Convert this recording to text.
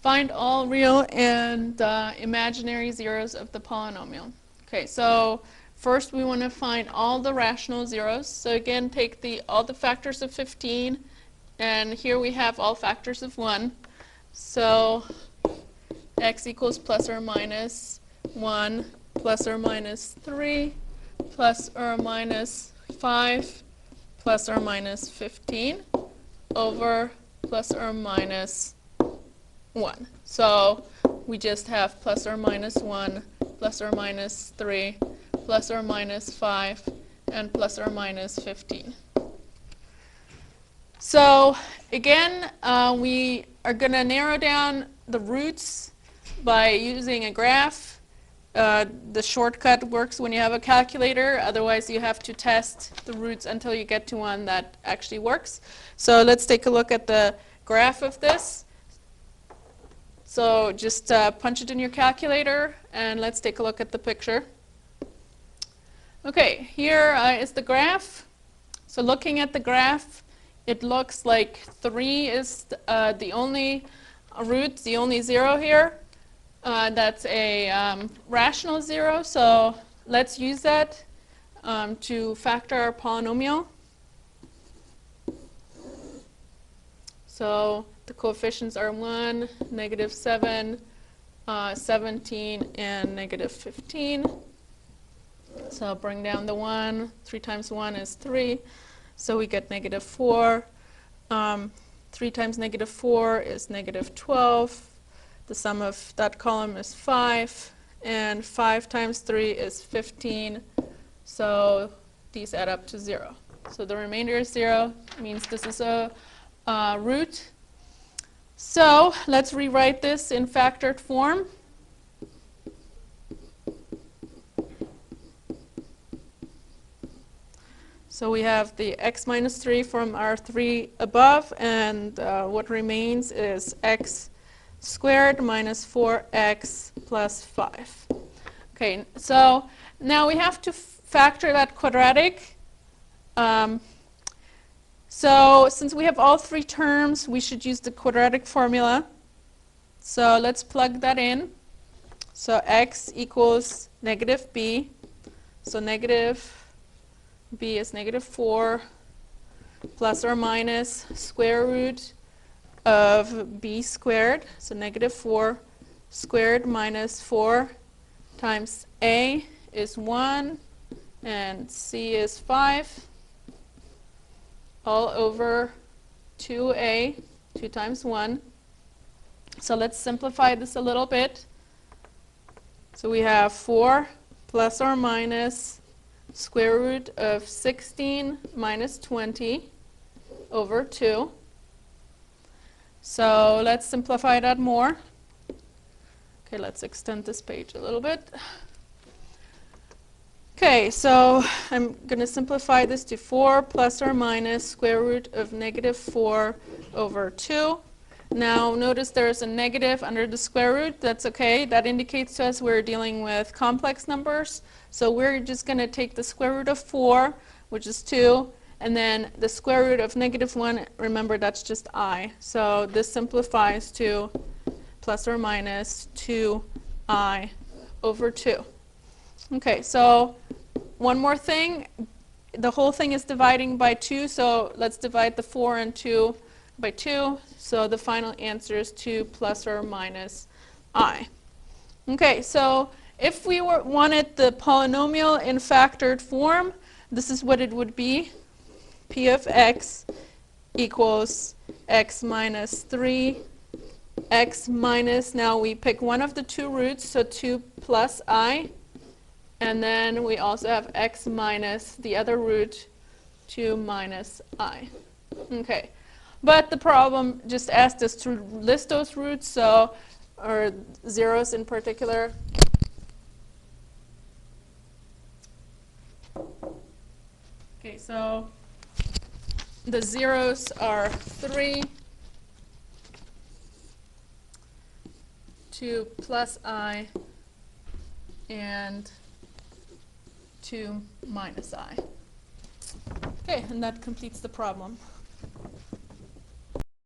Find all real and imaginary zeros of the polynomial. Okay, so first we want to find all the rational zeros. So again, take all the factors of 15, and here we have all factors of 1. So x equals plus or minus 1, plus or minus 3, plus or minus 5, plus or minus 15, over plus or minus 1. So we just have plus or minus 1, plus or minus 3, plus or minus 5, and plus or minus 15. So again, we are going to narrow down the roots by using a graph. The shortcut works when you have a calculator. Otherwise, you have to test the roots until you get to one that actually works. So let's take a look at the graph of this. So just punch it in your calculator, and let's take a look at the picture. Okay, here is the graph. So looking at the graph, it looks like 3 is the only root, the only zero here. That's a rational zero, so let's use that to factor our polynomial. So the coefficients are 1, -7, 17, and -15. So I'll bring down the 1. 3 times 1 is 3. So we get -4. 3 times -4 is -12. The sum of that column is 5. And 5 times 3 is 15. So these add up to 0. So the remainder is 0. Means this is a root. So let's rewrite this in factored form. So we have the x minus 3 from our 3 above, and what remains is x squared minus 4x plus 5. Okay, so now we have to factor that quadratic. So since we have all 3 terms, we should use the quadratic formula. So let's plug that in. So x equals -b. So negative b is -4 plus or minus square root of b squared. So -4 squared minus 4 times a is 1 and c is 5. All over 2a, 2 times 1. So let's simplify this a little bit. So we have 4 plus or minus square root of 16 minus 20 over 2. So let's simplify that more. Okay, let's extend this page a little bit. Okay, so I'm going to simplify this to 4 plus or minus square root of -4 over 2. Now notice there's a negative under the square root. That's okay. That indicates to us we're dealing with complex numbers. So we're just going to take the square root of 4, which is 2, and then the square root of -1, remember that's just I. So this simplifies to plus or minus 2I over 2. Okay, so one more thing. The whole thing is dividing by 2, so let's divide the 4 and 2 by 2. So the final answer is 2 plus or minus I. Okay, so if we wanted the polynomial in factored form, this is what it would be. P of x equals x minus 3, x minus, now we pick one of the 2 roots, so 2 plus I. And then we also have x minus the other root, 2 minus I. Okay, but the problem just asked us to list those roots, so, or zeros in particular. Okay, so the zeros are 3, 2 plus I, and 2 minus I. Okay, and that completes the problem.